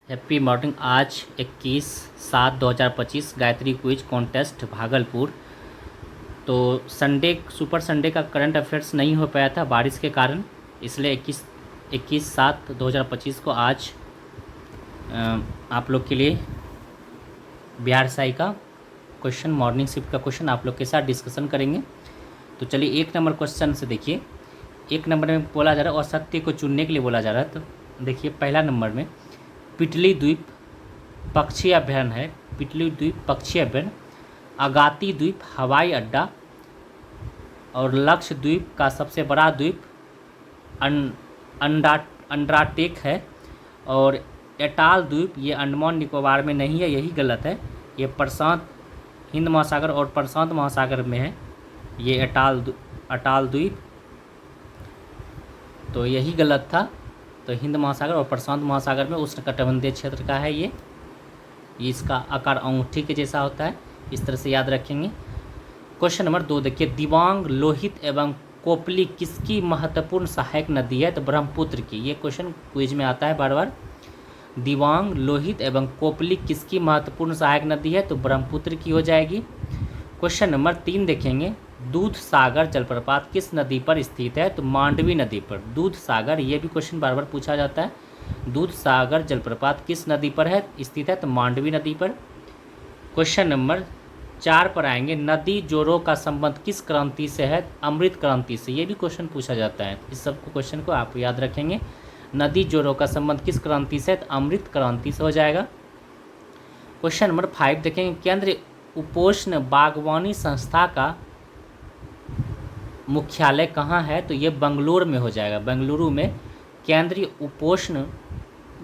Happy morning. आज 21/7/2025 Gayatri quiz contest Bhagalpur. तो super Sunday का करंट अफेयर्स नहीं हो पाया था बारिश के कारण, इसलिए 21/7/2025 को आज आप लोग के लिए बिहार साई का क्वेश्चन, मॉर्निंग शिफ्ट का क्वेश्चन आप लोग के साथ डिस्कशन करेंगे। तो चलिए 1 नंबर क्वेश्चन से देखिए। 1 नंबर में बोला जा रहा है और सत्य को चुनने के लिए बोला जा रहा है। तो देखिए पहला नंबर में पिटली द्वीप पक्षी अभ्यारण्य है। पिटली द्वीप पक्षी अभ्यारण्य, अगाती द्वीप हवाई अड्डा, और लक्षद्वीप का सबसे बड़ा द्वीप अंड्राटेक है, और एटाल द्वीप ये अंडमान निकोबार में नहीं है, यही गलत है। ये प्रशांत हिंद महासागर और प्रशांत महासागर में है ये अटाल द्वीप, तो यही गलत था। तो हिंद महासागर और प्रशांत महासागर में उष्णकटिबंधीय क्षेत्र का है ये इसका आकार अंगूठी के जैसा होता है, इस तरह से याद रखेंगे। क्वेश्चन नंबर 2 देखिए, दिबांग, लोहित एवं कोपली किसकी महत्वपूर्ण सहायक नदी है? तो ब्रह्मपुत्र की। ये क्वेश्चन क्विज में आता है बार बार। दिबांग, लोहित एवं कोपली किसकी महत्वपूर्ण सहायक नदी है? तो ब्रह्मपुत्र की हो जाएगी। क्वेश्चन नंबर 3 देखेंगे, दूध सागर जलप्रपात किस नदी पर स्थित है? तो मांडवी नदी पर। दूध सागर, ये भी क्वेश्चन बार बार पूछा जाता है। दूध सागर जलप्रपात किस नदी पर है स्थित है? तो मांडवी नदी पर। क्वेश्चन नंबर 4 पर आएंगे, नदी जोड़ों का संबंध किस क्रांति से है? अमृत क्रांति से। ये भी क्वेश्चन पूछा जाता है, इस सब क्वेश्चन को आप याद रखेंगे। नदी जोड़ों का संबंध किस क्रांति से? तो अमृत क्रांति से हो जाएगा। क्वेश्चन नंबर 5 देखेंगे, केंद्रीय उपोष्ण बागवानी संस्था का मुख्यालय कहाँ है? तो ये बेंगलुरु में हो जाएगा। बेंगलुरु में केंद्रीय उपोष्ण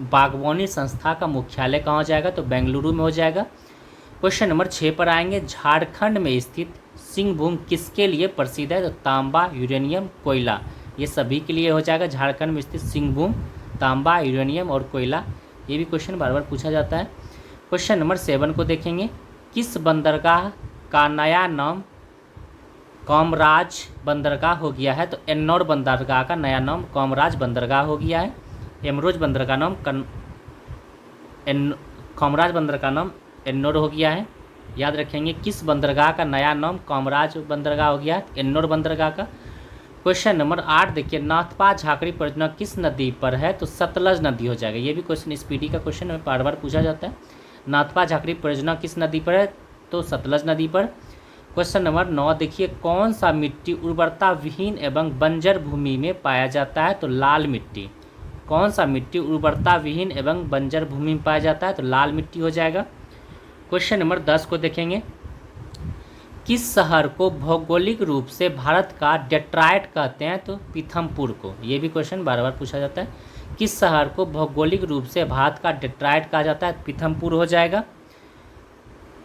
बागवानी संस्था का मुख्यालय कहाँ हो जाएगा? तो बेंगलुरु में हो जाएगा। क्वेश्चन नंबर 6 पर आएंगे, झारखंड में स्थित सिंहभूम किसके लिए प्रसिद्ध है? तो तांबा, यूरेनियम, कोयला, ये सभी के लिए हो जाएगा। झारखंड में स्थित सिंहभूम तांबा, यूरेनियम और कोयला, ये भी क्वेश्चन बार बार पूछा जाता है। क्वेश्चन नंबर 7 को देखेंगे, किस बंदरगाह का नया नाम कामराज बंदरगाह हो गया है? तो एन्नौर बंदरगाह का नया नाम कामराज बंदरगाह हो गया है। एमरोज बंदर का नाम कामराज बंदर का नाम एन्नौर हो गया है। याद रखेंगे, किस बंदरगाह का नया नाम कामराज बंदरगाह हो गया है? एन्नौर बंदरगाह का। क्वेश्चन नंबर 8 देखिए, नाथपा झाकड़ी परियोजना किस नदी पर है? तो सतलज नदी हो जाएगा। ये भी क्वेश्चन स्पीडी का क्वेश्चन है, बार बार पूछा जाता है। नाथपा झाकड़ी परियोजना किस नदी पर है? तो सतलज नदी पर। क्वेश्चन नंबर 9 देखिए, कौन सा मिट्टी उर्वरता विहीन एवं बंजर भूमि में पाया जाता है? तो लाल मिट्टी। कौन सा मिट्टी उर्वरता विहीन एवं बंजर भूमि में पाया जाता है? तो लाल मिट्टी हो जाएगा। क्वेश्चन नंबर 10 को देखेंगे, किस शहर को भौगोलिक रूप से भारत का डेट्रॉयट कहते हैं? तो पीथमपुर को। ये भी क्वेश्चन बार बार पूछा जाता है। किस शहर को भौगोलिक रूप से भारत का डेट्रॉयट कहा जाता है? पीथमपुर हो जाएगा।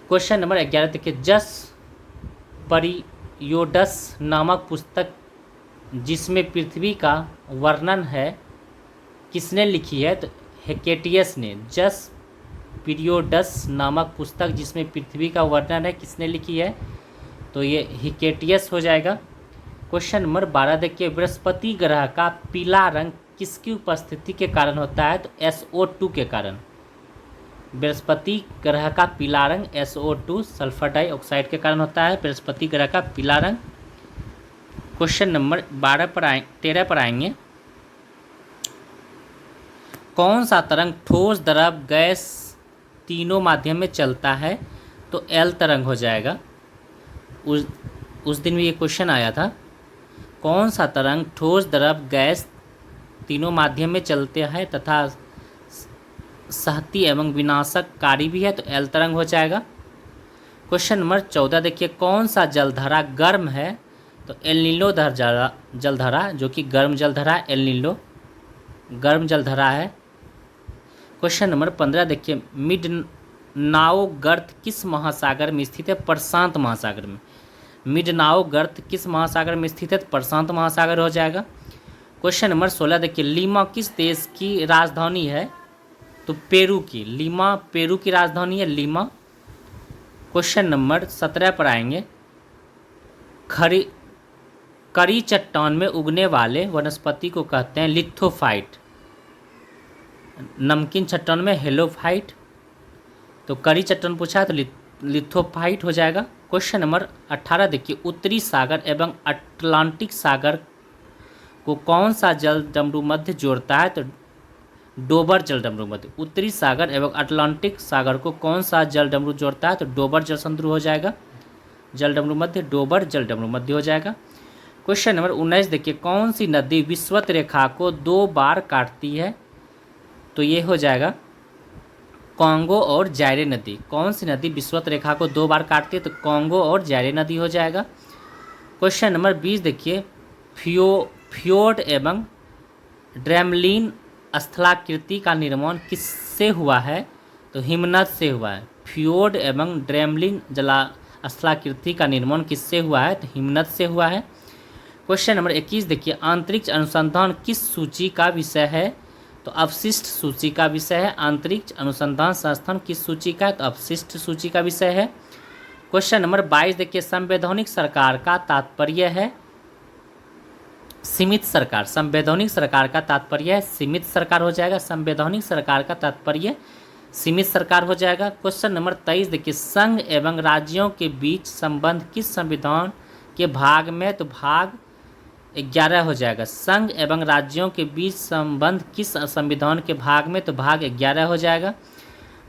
क्वेश्चन नंबर 11 देखिए, जस परियोडस नामक पुस्तक जिसमें पृथ्वी का वर्णन है किसने लिखी है? तो हेकेटियस ने। जस पीरियोडस नामक पुस्तक जिसमें पृथ्वी का वर्णन है किसने लिखी है? तो ये हिकेटियस हो जाएगा। क्वेश्चन नंबर 12 देखिए, बृहस्पति ग्रह का पीला रंग किसकी उपस्थिति के कारण होता है? तो SO2 के कारण। बृहस्पति ग्रह का पीला रंग SO2 सल्फर डाइऑक्साइड के कारण होता है बृहस्पति ग्रह का पीला रंग। क्वेश्चन नंबर 13 पर आएंगे, कौन सा तरंग ठोस, द्रव, गैस तीनों माध्यम में चलता है? तो L तरंग हो जाएगा। उस दिन भी ये क्वेश्चन आया था, कौन सा तरंग ठोस, द्रव, गैस तीनों माध्यम में चलते हैं तथा सहती एवं विनाशककारी भी है? तो L तरंग हो जाएगा। क्वेश्चन नंबर 14 देखिए, कौन सा जलधारा गर्म है? तो एल नीलो जलधारा, जो कि गर्म जलधारा एल नीलो गर्म जलधारा है। क्वेश्चन नंबर 15 देखिए, मिडनाओ गर्त किस महासागर में स्थित है? प्रशांत महासागर में। मिडनाओ गर्त किस महासागर में स्थित है? प्रशांत महासागर हो जाएगा। क्वेश्चन नंबर 16 देखिए, लीमा किस देश की राजधानी है? तो पेरू की। लीमा पेरू की राजधानी है, लीमा। क्वेश्चन नंबर 17 पर आएंगे, करी चट्टान में उगने वाले वनस्पति को कहते हैं लिथोफाइट। नमकीन चट्टान में हेलोफाइट, तो कड़ी चट्टान पूछा है तो लिथोफाइट हो जाएगा। क्वेश्चन नंबर 18 देखिए, उत्तरी सागर एवं अटलांटिक सागर को कौन सा जल डमरू मध्य जोड़ता है? तो डोबर जल डमरू मध्य। उत्तरी सागर एवं अटलांटिक सागर को कौन सा जल डमरू जोड़ता है? तो डोबर जल संद्रू हो जाएगा, जल डमरू मध्य, डोबर जल डमरू मध्य हो जाएगा। क्वेश्चन नंबर 19 देखिए, कौन सी नदी विषुवत रेखा को 2 बार काटती है? तो ये हो जाएगा कांगो और जायरे नदी। कौन सी नदी विषुवत रेखा को 2 बार काटती है? तो कांगो और जायरे नदी हो जाएगा। क्वेश्चन नंबर 20 देखिए, फ्योर्ड एवं ड्रेमलिन स्थलाकृति का निर्माण किससे हुआ है? तो हिमनद से हुआ है। फ्योर्ड एवं ड्रेमलिन स्थलाकृति का निर्माण किससे हुआ है? तो हिमनद से हुआ है। क्वेश्चन नंबर 21 देखिए, अंतरिक्ष अनुसंधान किस सूची का विषय है? तो अवशिष्ट सूची का विषय है। अंतरिक्ष अनुसंधान संस्थान किस सूची का है? तो अवशिष्ट सूची का विषय है। क्वेश्चन नंबर 22 देखिए, संवैधानिक सरकार का तात्पर्य है सीमित सरकार। संवैधानिक सरकार का तात्पर्य है सीमित सरकार हो जाएगा। संवैधानिक सरकार का तात्पर्य सीमित सरकार हो जाएगा। क्वेश्चन नंबर 23 देखिए, संघ एवं राज्यों के बीच संबंध किस संविधान के भाग में? तो भाग 11 हो जाएगा। संघ एवं राज्यों के बीच संबंध किस संविधान के भाग में? तो भाग 11 हो जाएगा।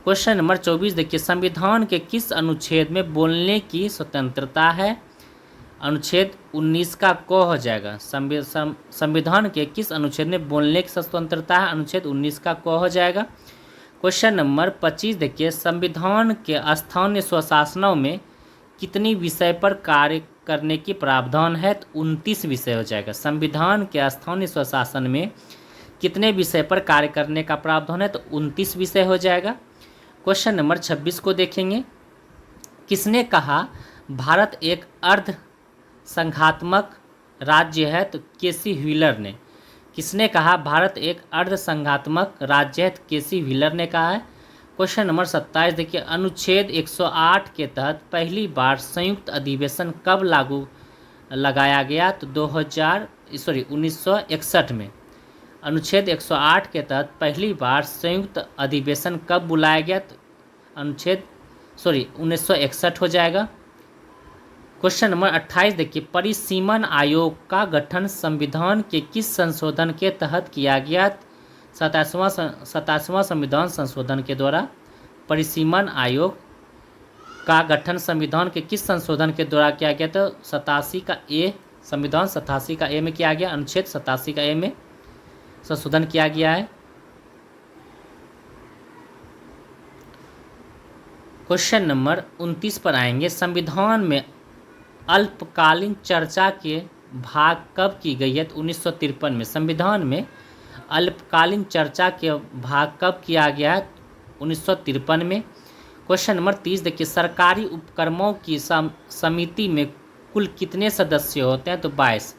क्वेश्चन नंबर 24 देखिए, संविधान के किस अनुच्छेद में बोलने की स्वतंत्रता है? अनुच्छेद 19 का क हो जाएगा। संविधान के किस अनुच्छेद में बोलने की स्वतंत्रता है? अनुच्छेद 19 का क हो जाएगा। क्वेश्चन नंबर 25 देखिए, संविधान के स्थानीय स्वशासनों में कितनी विषय पर कार्य करने की प्रावधान है? तो 29 विषय हो जाएगा। संविधान के स्थानीय स्वशासन में कितने विषय पर कार्य करने का प्रावधान है? तो 29 विषय हो जाएगा। क्वेश्चन नंबर 26 को देखेंगे, किसने कहा भारत एक अर्ध संघात्मक राज्य है? तो केसी व्हीलर ने। किसने कहा भारत एक अर्ध संघात्मक राज्य है? तो केसी व्हीलर ने कहा है। क्वेश्चन नंबर 27 देखिए, अनुच्छेद 108 के तहत पहली बार संयुक्त अधिवेशन कब लागू लगाया गया? तो 1961 में। अनुच्छेद 108 के तहत पहली बार संयुक्त अधिवेशन कब बुलाया गया? तो 1961 हो जाएगा। क्वेश्चन नंबर 28 देखिए, परिसीमन आयोग का गठन संविधान के किस संशोधन के तहत किया गया? 27वां संविधान संशोधन के द्वारा परिसीमन आयोग का गठन संविधान के किस संशोधन के द्वारा किया गया? तो 87 का ए, संविधान 87 का ए में किया गया। अनुच्छेद 87 का ए में संशोधन किया गया है। क्वेश्चन नंबर 29 पर आएंगे, संविधान में अल्पकालीन चर्चा के भाग कब की गई है? तो 1953 में। संविधान में अल्पकालीन चर्चा के भाग कब किया गया है? 1953 में। क्वेश्चन नंबर 30 देखिए, सरकारी उपक्रमों की समिति में कुल कितने सदस्य होते हैं? तो 22।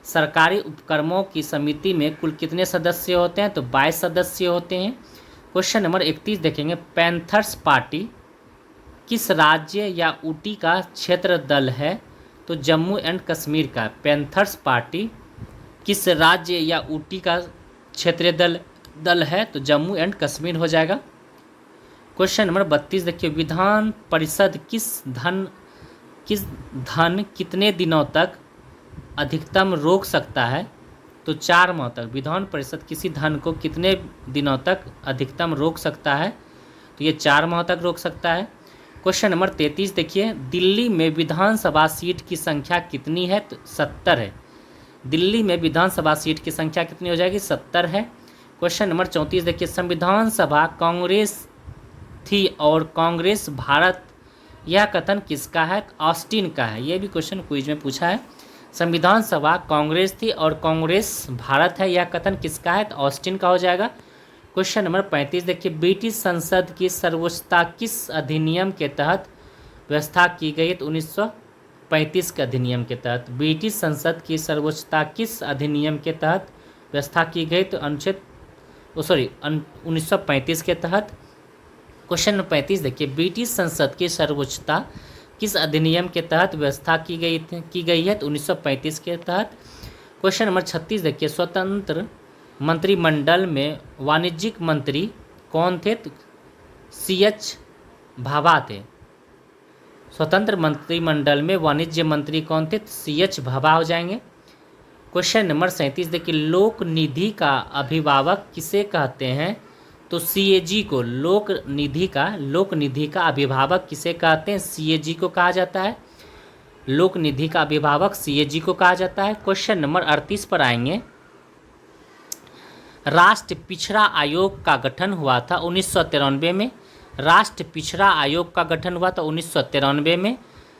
सरकारी उपक्रमों की समिति में कुल कितने सदस्य होते हैं? तो 22 सदस्य होते हैं। क्वेश्चन नंबर 31 देखेंगे, पैंथर्स पार्टी किस राज्य या ऊटी का क्षेत्र दल है? तो जम्मू एंड कश्मीर का। पैंथर्स पार्टी किस राज्य या ऊटी का क्षेत्रीय दल है? तो जम्मू एंड कश्मीर हो जाएगा। क्वेश्चन नंबर 32 देखिए, विधान परिषद किस धन कितने दिनों तक अधिकतम रोक सकता है? तो 4 माह तक। विधान परिषद किसी धन को कितने दिनों तक अधिकतम रोक सकता है? तो ये 4 माह तक रोक सकता है। क्वेश्चन नंबर 33 देखिए, दिल्ली में विधानसभा सीट की संख्या कितनी है? तो 70 है। दिल्ली में विधानसभा सीट की संख्या कितनी हो जाएगी? 70 है। क्वेश्चन नंबर 34 देखिए, संविधान सभा कांग्रेस थी और कांग्रेस भारत, यह कथन किसका है? ऑस्टिन का है। ये भी क्वेश्चन क्विज में पूछा है। संविधान सभा कांग्रेस थी और कांग्रेस भारत है, यह कथन किसका है? तो ऑस्टिन का हो जाएगा। क्वेश्चन नंबर 35 देखिए, ब्रिटिश संसद की सर्वोच्चता किस अधिनियम के तहत व्यवस्था की गई? तो 1935 के अधिनियम के तहत। ब्रिटिश संसद की सर्वोच्चता किस अधिनियम के तहत व्यवस्था की गई? तो 1935 के तहत। क्वेश्चन नंबर 35 देखिए, ब्रिटिश संसद की सर्वोच्चता किस अधिनियम के तहत व्यवस्था की गई है? तो 1935 के तहत। क्वेश्चन नंबर 36 देखिए, स्वतंत्र मंत्रिमंडल में वाणिज्यिक मंत्री कौन थे? तो CH भाभा थे। स्वतंत्र मंत्रिमंडल में वाणिज्य मंत्री कौन थे? तो CH भाभा हो जाएंगे। क्वेश्चन नंबर 37 देखिए, लोक निधि का अभिभावक किसे कहते हैं? तो CAG को। लोक निधि का अभिभावक किसे कहते हैं? CAG को कहा जाता है। लोक निधि का अभिभावक CAG को कहा जाता है। क्वेश्चन नंबर 38 पर आएंगे, राष्ट्रीय पिछड़ा आयोग का गठन हुआ था 1993 में। राष्ट्रीय पिछड़ा आयोग का गठन हुआ था 1993 में।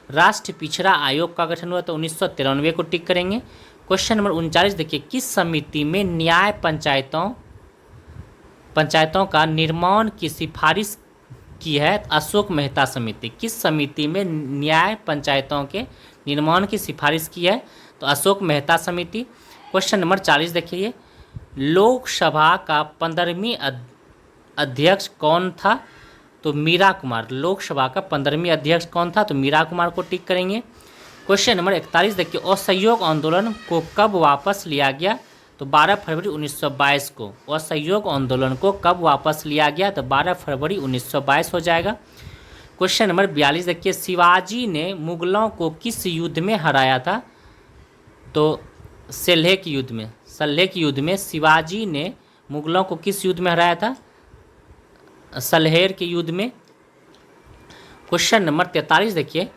राष्ट्रीय पिछड़ा आयोग का गठन हुआ था 1993 को टिक करेंगे। क्वेश्चन नंबर 39 देखिए, किस समिति में न्याय पंचायतों का निर्माण की सिफारिश की है? अशोक मेहता समिति। किस समिति में न्याय पंचायतों के निर्माण की सिफारिश की है? तो अशोक मेहता समिति। क्वेश्चन नंबर 40 देखिए, लोकसभा का 15वीं अध्यक्ष कौन था? तो मीरा कुमार। लोकसभा का 15वीं अध्यक्ष कौन था? तो मीरा कुमार को टिक करेंगे। क्वेश्चन नंबर 41 देखिए, असहयोग आंदोलन को कब वापस लिया गया? तो 12 फरवरी 1922 को। असहयोग आंदोलन को कब वापस लिया गया? तो 12 फरवरी 1922 हो जाएगा। क्वेश्चन नंबर 42 देखिए, शिवाजी ने मुगलों को किस युद्ध में हराया था? तो सल्हेर के युद्ध में। सल्हेर के युद्ध में शिवाजी ने मुगलों को किस युद्ध में हराया था? सल्हेर के युद्ध में। क्वेश्चन नंबर 43 देखिए,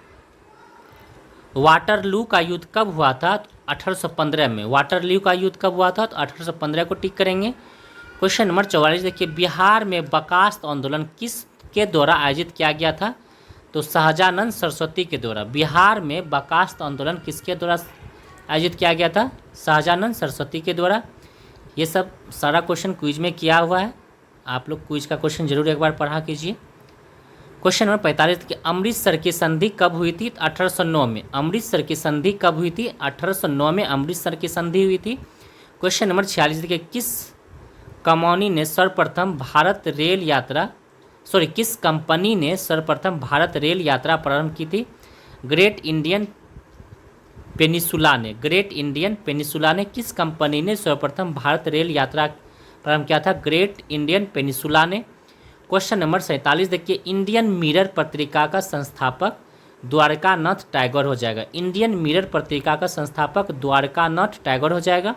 वाटरलू का युद्ध कब हुआ था? 1815 में। वाटरलू का युद्ध कब हुआ था? तो 1815 को टिक करेंगे। क्वेश्चन नंबर 44 देखिए, बिहार में बर्खास्त आंदोलन किसके द्वारा आयोजित किया गया था? तो सहजानंद सरस्वती के द्वारा। बिहार में बर्खास्त आंदोलन किसके द्वारा आयोजित किया गया था? सहजानंद सरस्वती के द्वारा। ये सब सारा क्वेश्चन क्विज में किया हुआ है, आप लोग क्विज का क्वेश्चन जरूर एक बार पढ़ा कीजिए। क्वेश्चन नंबर 45 कि अमृतसर की संधि कब हुई थी? 1809 में। अमृतसर की संधि कब हुई थी? 1809 में अमृतसर की संधि हुई थी। क्वेश्चन नंबर 46 देखिए, किस कंपनी ने सर्वप्रथम भारत रेल यात्रा प्रारंभ की थी? ग्रेट इंडियन पेनिसुला ने। ग्रेट इंडियन पेनिसुला ने। किस कंपनी ने सर्वप्रथम भारत रेल यात्रा प्रारंभ किया था? ग्रेट इंडियन पेनिसुला ने। क्वेश्चन नंबर 47 देखिए, इंडियन मिरर पत्रिका का संस्थापक द्वारकानाथ टैगोर हो जाएगा। इंडियन मिरर पत्रिका का संस्थापक द्वारकानाथ टैगोर हो जाएगा।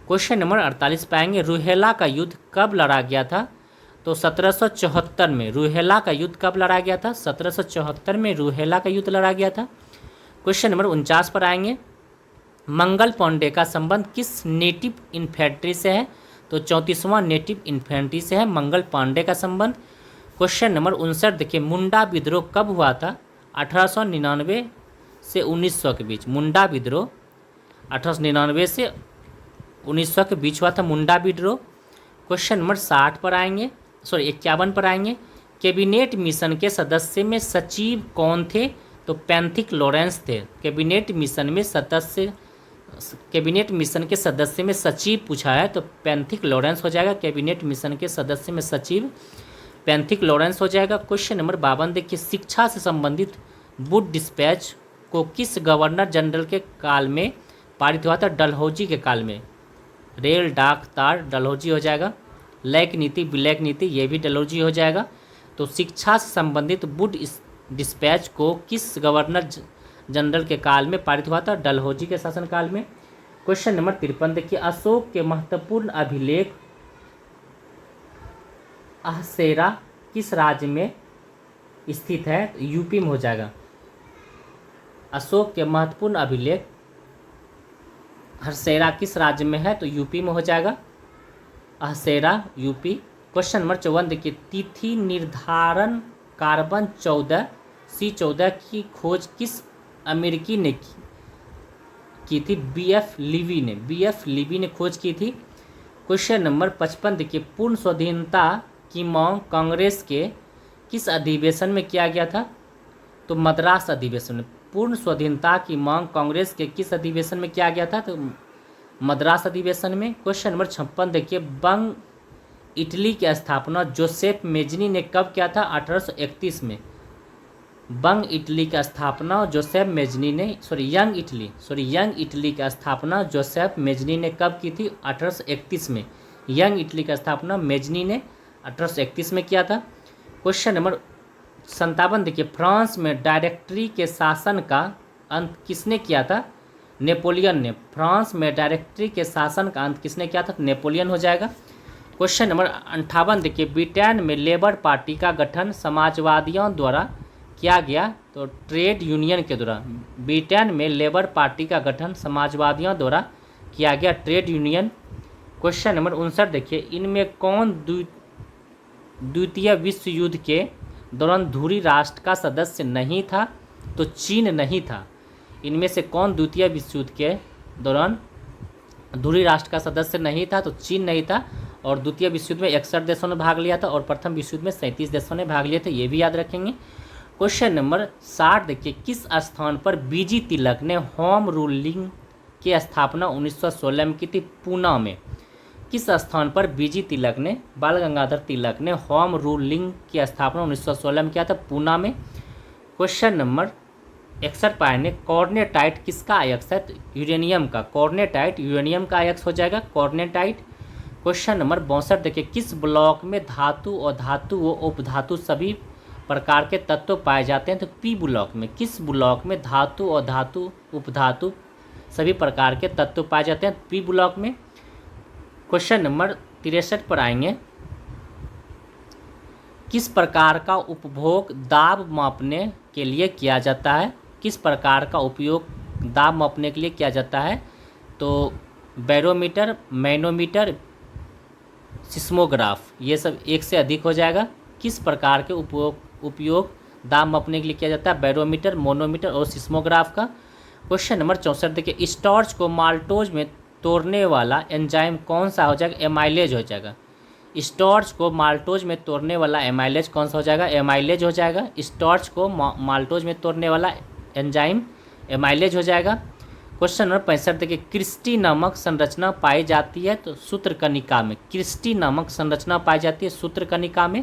क्वेश्चन नंबर 48 पाएंगे, रूहेला का युद्ध कब लड़ा गया था? तो 1774 में। रूहेला का युद्ध कब लड़ा गया था? 1774 में रूहेला का युद्ध लड़ा गया था। क्वेश्चन नंबर 49 पर आएंगे, मंगल पांडे का संबंध किस नेटिव इन्फेंट्री से है? तो 34वां नेटिव इन्फेंट्री से है मंगल पांडे का संबंध। क्वेश्चन नंबर 59 देखिए, मुंडा विद्रोह कब हुआ था? 1899 से 1900 के बीच। मुंडा विद्रोह 1899 से 1900 के बीच हुआ था मुंडा विद्रोह। क्वेश्चन नंबर 51 पर आएंगे, कैबिनेट मिशन के सदस्य में सचिव कौन थे? तो पैंथिक लॉरेंस थे। कैबिनेट मिशन के सदस्य में सचिव पूछा है तो पैंथिक लॉरेंस हो जाएगा। कैबिनेट मिशन के सदस्य में सचिव पैंथिक लॉरेंस हो जाएगा। क्वेश्चन नंबर 52 देखिए, शिक्षा से संबंधित वुड डिस्पैच को किस गवर्नर जनरल के काल में पारित हुआ था? डलहौजी के काल में। रेल डाक तार डलहौजी हो जाएगा। लैक नीति विलैक नीति ये भी डलहौजी हो जाएगा। तो शिक्षा से संबंधित वुड डिस्पैच को किस गवर्नर जनरल के काल में पारित हुआ था? डलहौजी के शासनकाल में। क्वेश्चन नंबर 53 देखिए, अशोक के महत्वपूर्ण अभिलेख अहसेरा किस राज्य में स्थित है? यूपी में हो जाएगा। अशोक के महत्वपूर्ण अभिलेख अहसेरा किस राज्य में है? तो यूपी में हो जाएगा। अहसेरा यूपी। क्वेश्चन नंबर 54 देखिए, तिथि निर्धारण कार्बन 14 C14 की खोज किस अमेरिकी ने की थी? BF लीवी ने खोज की थी। क्वेश्चन नंबर 55 देखिए, पूर्ण स्वाधीनता की मांग कांग्रेस के किस अधिवेशन में किया गया था? तो मद्रास अधिवेशन में। पूर्ण स्वाधीनता की मांग कांग्रेस के किस अधिवेशन में किया गया था? तो मद्रास अधिवेशन में। क्वेश्चन नंबर 56 देखिए, बंग इटली की स्थापना जोसेफ मेजनी ने कब किया था? 1831 में। बंग इटली की स्थापना जोसेफ मेजनी ने यंग इटली की स्थापना जोसेफ मेजनी ने कब की थी? 1831 में। यंग इटली का स्थापना मेजनी ने 1831 में किया था। क्वेश्चन नंबर 57 देखिए, फ्रांस में डायरेक्टरी के शासन का अंत किसने किया था? नेपोलियन ने। फ्रांस में डायरेक्टरी के शासन का अंत किसने किया था? नेपोलियन हो जाएगा। क्वेश्चन नंबर 58 देखिए, ब्रिटेन में लेबर पार्टी का गठन समाजवादियों द्वारा किया गया, तो ट्रेड यूनियन के द्वारा। ब्रिटेन में लेबर पार्टी का गठन समाजवादियों द्वारा किया गया, ट्रेड यूनियन। क्वेश्चन नंबर 59 देखिए, इनमें कौन द्वितीय विश्व युद्ध के दौरान धुरी राष्ट्र का सदस्य नहीं था? तो चीन नहीं था। इनमें से कौन द्वितीय विश्व युद्ध के दौरान धुरी राष्ट्र का सदस्य नहीं था? तो चीन नहीं था। और द्वितीय विश्व युद्ध में 61 देशों ने भाग लिया था और प्रथम विश्व युद्ध में 37 देशों ने भाग लिए थे, ये भी याद रखेंगे। क्वेश्चन नंबर 60 देखिए, किस स्थान पर बीजी तिलक ने होम रूलिंग की स्थापना 1916 में की थी? पूना में। किस स्थान पर बीजी तिलक ने, बाल गंगाधर तिलक ने होम रूलिंग की स्थापना 1916 में किया था? पूना में। क्वेश्चन नंबर 61 पाएंगे, कॉर्नेटाइट किसका अयस्क है? तो यूरेनियम का। कॉर्नेटाइट यूरेनियम का अयस्क हो जाएगा, कॉर्नेटाइट। क्वेश्चन नंबर 62 देखिए, किस ब्लॉक में धातु और धातु व उपधातु सभी प्रकार के तत्व पाए जाते हैं? तो पी ब्लॉक में। किस ब्लॉक में धातु और धातु उपधातु सभी प्रकार के तत्व पाए जाते हैं? पी ब्लॉक में। क्वेश्चन नंबर 63 पर आएंगे, किस प्रकार का उपभोग दाब मापने के लिए किया जाता है? किस प्रकार का उपयोग दाब मापने के लिए किया जाता है? तो बैरोमीटर, मैनोमीटर, सिस्मोग्राफ, ये सब एक से अधिक हो जाएगा। किस प्रकार के उपयोग दाब मापने के लिए किया जाता है? बैरोमीटर, मोनोमीटर और सिस्मोग्राफ का। क्वेश्चन नंबर 64 देखिए, स्टार्च को माल्टोज में तोड़ने वाला एंजाइम कौन सा हो जाएगा? एमाइलेज हो जाएगा। स्टार्च को माल्टोज में तोड़ने वाला एमाइलेज कौन सा हो जाएगा? एमाइलेज हो जाएगा। स्टार्च को माल्टोज में तोड़ने वाला एंजाइम एमाइलेज हो जाएगा। क्वेश्चन नंबर 65 देखिए, क्रिस्टी नामक संरचना पाई जाती है? तो सूत्रकनिका में। क्रिस्टी नामक संरचना पाई जाती है सूत्रकनिका में।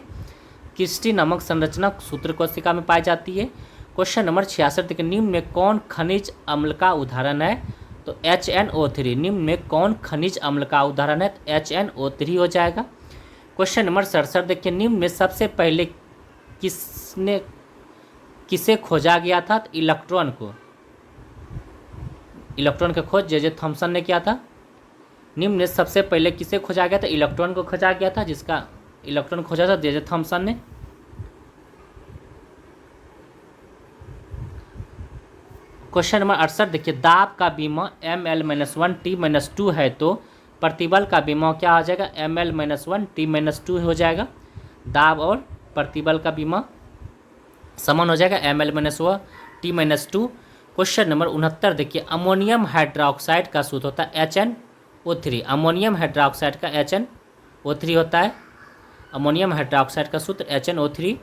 क्रिस्टी नामक संरचना सूत्रकोशिका में पाई जाती है। क्वेश्चन नंबर 66 देखिए, निम्न में कौन खनिज अम्ल का उदाहरण है? तो HNO3। निम्न में कौन खनिज अम्ल का उदाहरण है? तो HNO3 हो जाएगा। क्वेश्चन नंबर 67 देखिए, निम्न में सबसे पहले किसे खोजा गया था? तो इलेक्ट्रॉन को। इलेक्ट्रॉन का खोज जे थॉमसन ने किया था। निम्न में सबसे पहले किसे खोजा गया था? इलेक्ट्रॉन को खोजा गया था, जिसका इलेक्ट्रॉन खोजा था जे थॉमसन ने। क्वेश्चन नंबर 68 देखिए, दाब का बीमा Ml-1 T-2 है तो प्रतिबल का बीमा क्या हो जाएगा? Ml-1 T-2 हो जाएगा। दाब और प्रतिबल का बीमा समान हो जाएगा, Ml-1 T-2। क्वेश्चन नंबर 69 देखिए, अमोनियम हाइड्रोक्साइड का सूत्र होता है HNO3। अमोनियम हाइड्रोक्साइड का HNO3 होता है। अमोनियम हाइड्रोक्साइड का सूत्र HNO3।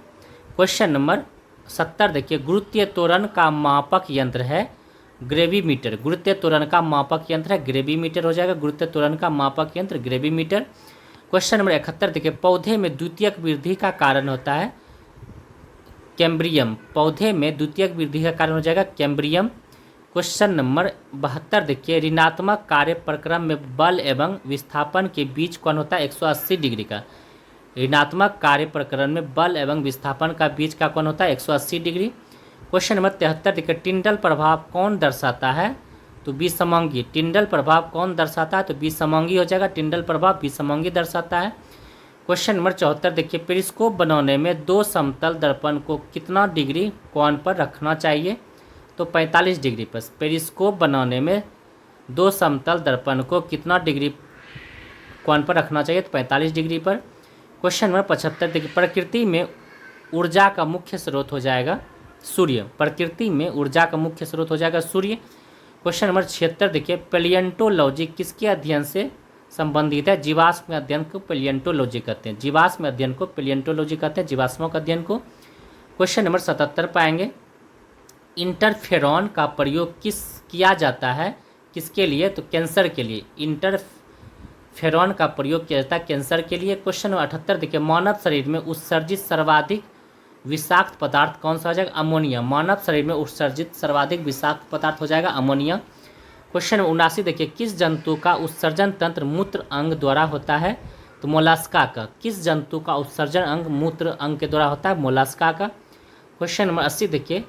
क्वेश्चन नंबर 70 देखिए, गुरुत्वीय त्वरण का मापक यंत्र है ग्रेविमीटर। गुरुत्वीय त्वरण का मापक यंत्र है ग्रेविमीटर हो जाएगा। गुरुत्वीय त्वरण का मापक यंत्र ग्रेविमीटर। क्वेश्चन नंबर 71 देखिए, पौधे में द्वितीयक वृद्धि का कारण होता है कैम्ब्रियम। पौधे में द्वितीयक वृद्धि का कारण हो जाएगा कैम्ब्रियम। क्वेश्चन नंबर 72 देखिए, ऋणात्मक कार्य प्रक्रम में बल एवं विस्थापन के बीच कोण होता है 180 डिग्री का। ऋणात्मक कार्य प्रकरण में बल एवं विस्थापन का बीच का कोण होता है 180 डिग्री। क्वेश्चन नंबर 73 देखिए, टिंडल प्रभाव कौन दर्शाता है? तो विसमांगी। टिंडल प्रभाव कौन दर्शाता है? तो विसमांगी हो जाएगा। टिंडल प्रभाव विसमांगी दर्शाता है। क्वेश्चन नंबर 74 देखिए, पेरिस्कोप बनाने में दो समतल दर्पण को कितना डिग्री कोण पर रखना चाहिए? तो 45 डिग्री पर। पेरिस्कोप बनाने में दो समतल दर्पण को कितना डिग्री कोण पर रखना चाहिए? तो 45 डिग्री पर। क्वेश्चन नंबर 75 देखिए, प्रकृति में ऊर्जा का मुख्य स्रोत हो जाएगा सूर्य। प्रकृति में ऊर्जा का मुख्य स्रोत हो जाएगा सूर्य। क्वेश्चन नंबर 76 देखिए, पैलियोंटोलॉजी किसके अध्ययन से संबंधित है? जीवाश्म अध्ययन को पैलियोंटोलॉजी कहते हैं। जीवाश्म अध्ययन को पैलियोंटोलॉजी कहते हैं, जीवाश्मों का अध्ययन को। क्वेश्चन नंबर 77 पाएंगे, इंटरफेरॉन का प्रयोग किया जाता है किसके लिए? तो कैंसर के लिए। इंटरफेरॉन का प्रयोग किया जाता है कैंसर के लिए। क्वेश्चन नंबर 78 देखिए, मानव शरीर में उत्सर्जित सर्वाधिक विषाक्त पदार्थ कौन सा हो जाएगा? अमोनिया। मानव शरीर में उत्सर्जित सर्वाधिक विषाक्त पदार्थ हो जाएगा अमोनिया। क्वेश्चन नंबर 79 देखिए, किस जंतु का उत्सर्जन तंत्र मूत्र अंग द्वारा होता है? तो मोलास्का का। किस जंतु का उत्सर्जन अंग मूत्र अंग के द्वारा होता है? मोलास्का का। क्वेश्चन नंबर 80 देखिए,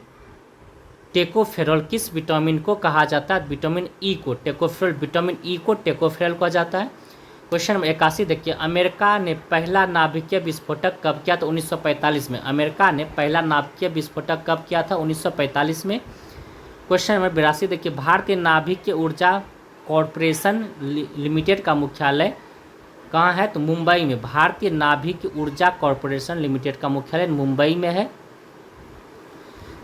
टेकोफेरॉल किस विटामिन को कहा जाता है? विटामिन ई को। टेकोफेरॉल, विटामिन ई को टेकोफेरॉल कहा जाता है। क्वेश्चन नंबर 81 देखिए, अमेरिका ने पहला नाभिकीय विस्फोटक कब किया था? 1945 में। अमेरिका ने पहला नाभिकीय विस्फोटक कब किया था? 1945 में। क्वेश्चन नंबर 82 देखिए, भारतीय नाभिकीय ऊर्जा कॉरपोरेशन लिमिटेड का मुख्यालय कहाँ है? तो मुंबई में। भारतीय नाभिकीय ऊर्जा कॉरपोरेशन लिमिटेड का मुख्यालय मुंबई में है।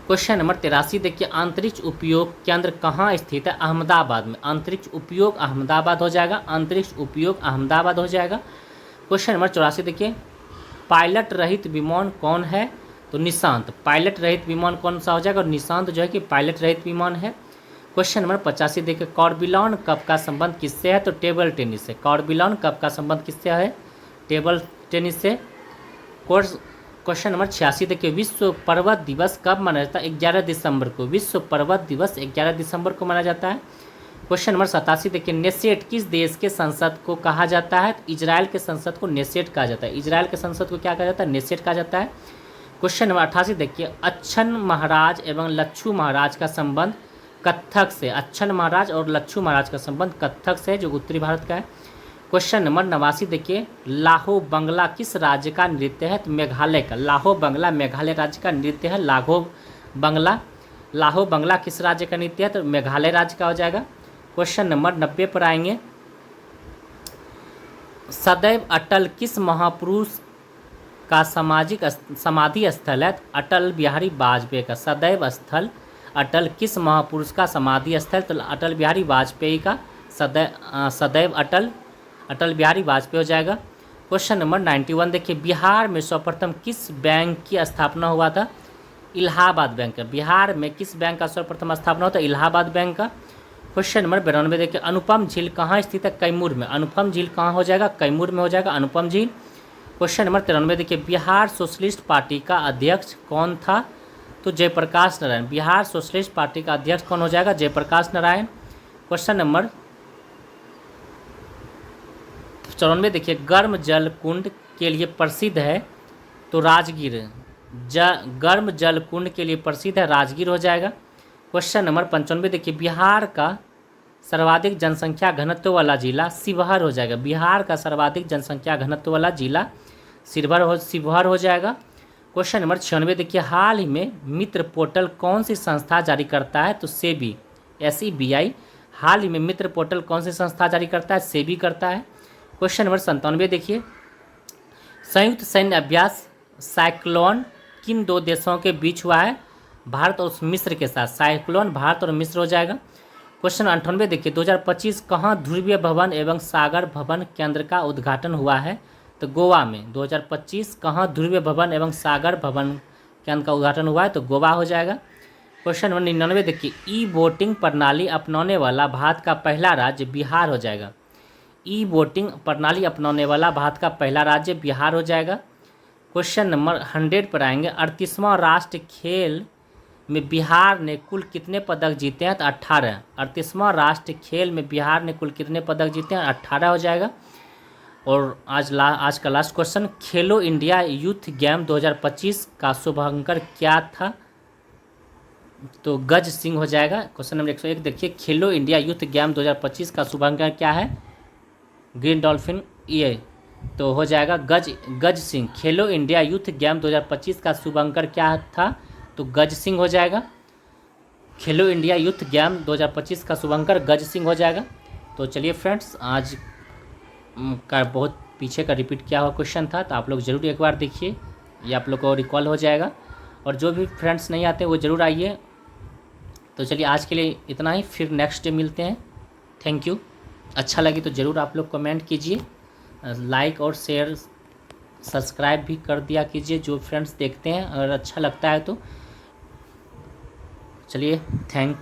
क्वेश्चन नंबर 83 देखिए, अंतरिक्ष उपयोग केंद्र कहाँ स्थित है? अहमदाबाद में। अंतरिक्ष उपयोग अहमदाबाद हो जाएगा। अंतरिक्ष उपयोग अहमदाबाद हो जाएगा। क्वेश्चन नंबर 84 देखिए, पायलट रहित विमान कौन है? तो निशांत। पायलट रहित विमान कौन सा हो जाएगा? और निशांत जो है कि पायलट रहित विमान है। क्वेश्चन नंबर 85 देखिए, कॉर्बिलॉन कप का संबंध किससे है? तो टेबल टेनिस से। कॉर्बिलॉन कप का संबंध किससे है? टेबल टेनिस से। क्वेश्चन नंबर 86 देखिए, विश्व पर्वत दिवस कब मनाया जाता है? 11 दिसंबर को। विश्व पर्वत दिवस 11 दिसंबर को मनाया जाता है। क्वेश्चन नंबर 87 देखिए, नेसेट किस देश के संसद को कहा जाता है? तो इजराइल के संसद को नेसेट कहा जाता है। इजराइल के संसद को क्या कहा जाता है? नेसेट कहा जाता है। क्वेश्चन नंबर 88 देखिए, अच्छन महाराज एवं लच्छू महाराज का संबंध कत्थक से। अच्छन महाराज और लच्छू महाराज का संबंध कत्थक से है, जो उत्तरी भारत का है। क्वेश्चन नंबर 89 देखिए, लाहो बंगला किस राज्य का नृत्य है? तो मेघालय का। लाहो बंगला मेघालय राज्य का नृत्य है। लाहो बंगला किस राज्य का नृत्य है? तो मेघालय राज्य का हो जाएगा। क्वेश्चन नंबर 90 पर आएंगे, सदैव अटल किस महापुरुष का समाधि स्थल है? अटल बिहारी वाजपेयी का। सदैव स्थल अटल किस महापुरुष का समाधि स्थल? तो अटल बिहारी वाजपेयी का। सदैव अटल बिहारी वाजपेयी हो जाएगा। क्वेश्चन नंबर 91 देखिए, बिहार में सर्वप्रथम किस बैंक की स्थापना हुआ था? इलाहाबाद बैंक का। बिहार में किस बैंक का सर्वप्रथम स्थापना हुआ था? इलाहाबाद बैंक का। क्वेश्चन नंबर 92 देखिए, अनुपम झील कहाँ स्थित है? कैमूर में। अनुपम झील कहाँ हो जाएगा? कैमूर में हो जाएगा अनुपम झील। क्वेश्चन नंबर 93 देखिए, बिहार सोशलिस्ट पार्टी का अध्यक्ष कौन था? तो जयप्रकाश नारायण। बिहार सोशलिस्ट पार्टी का अध्यक्ष कौन हो जाएगा? जयप्रकाश नारायण। क्वेश्चन नंबर 94 देखिए, गर्म जल कुंड के लिए प्रसिद्ध है? तो राजगीर। गर्म जल कुंड के लिए प्रसिद्ध है, राजगीर हो जाएगा। क्वेश्चन नंबर 95 देखिए, बिहार का सर्वाधिक जनसंख्या घनत्व वाला जिला शिवहर हो जाएगा। बिहार का सर्वाधिक जनसंख्या घनत्व वाला जिला शिवहर हो जाएगा। क्वेश्चन नंबर 96 देखिए, हाल ही में मित्र पोर्टल कौन सी संस्था जारी करता है? तो सेबी, SEBI। हाल ही में मित्र पोर्टल कौन सी संस्था जारी करता है? सेबी करता है। क्वेश्चन नंबर 97 देखिए, संयुक्त सैन्य अभ्यास साइक्लोन किन दो देशों के बीच हुआ है? भारत और मिस्र के साथ। साइक्लोन भारत और मिस्र हो जाएगा। क्वेश्चन 98 देखिए, 2025 कहाँ ध्रुवीय भवन एवं सागर भवन केंद्र का उद्घाटन हुआ है? तो गोवा में। 2025 कहाँ ध्रुवीय भवन एवं सागर भवन केंद्र का उद्घाटन हुआ है? तो गोवा हो जाएगा। क्वेश्चन नंबर 99 देखिए, ई वोटिंग प्रणाली अपनाने वाला भारत का पहला राज्य बिहार हो जाएगा। ई वोटिंग प्रणाली अपनाने वाला भारत का पहला राज्य बिहार हो जाएगा। क्वेश्चन नंबर 100 पर आएंगे, 38वां राष्ट्रीय खेल में बिहार ने कुल कितने पदक जीते हैं? तो 18। 38वां राष्ट्रीय खेल में बिहार ने कुल कितने पदक जीते हैं? 18 हो जाएगा। और आज का लास्ट क्वेश्चन, खेलो इंडिया यूथ गेम 2025 का शुभांकर क्या था? तो गज सिंह हो जाएगा। क्वेश्चन नंबर 101 देखिए, खेलो इंडिया यूथ गेम 2025 का शुभांकर क्या है? ग्रीन डॉल्फिन ये तो हो जाएगा गज सिंह। खेलो इंडिया यूथ गेम 2025 का शुभांकर क्या था? तो गज सिंह हो जाएगा। खेलो इंडिया यूथ गेम 2025 का शुभांकर गज सिंह हो जाएगा। तो चलिए फ्रेंड्स, आज का बहुत पीछे का रिपीट किया हुआ क्वेश्चन था, तो आप लोग ज़रूर एक बार देखिए, ये आप लोग को रिकॉल हो जाएगा। और जो भी फ्रेंड्स नहीं आते वो ज़रूर आइए। तो चलिए आज के लिए इतना ही, फिर नेक्स्ट डे मिलते हैं। Thank you. अच्छा लगे तो ज़रूर आप लोग कमेंट कीजिए, लाइक और शेयर सब्सक्राइब भी कर दिया कीजिए जो फ्रेंड्स देखते हैं, अगर अच्छा लगता है तो। चलिए, थैंक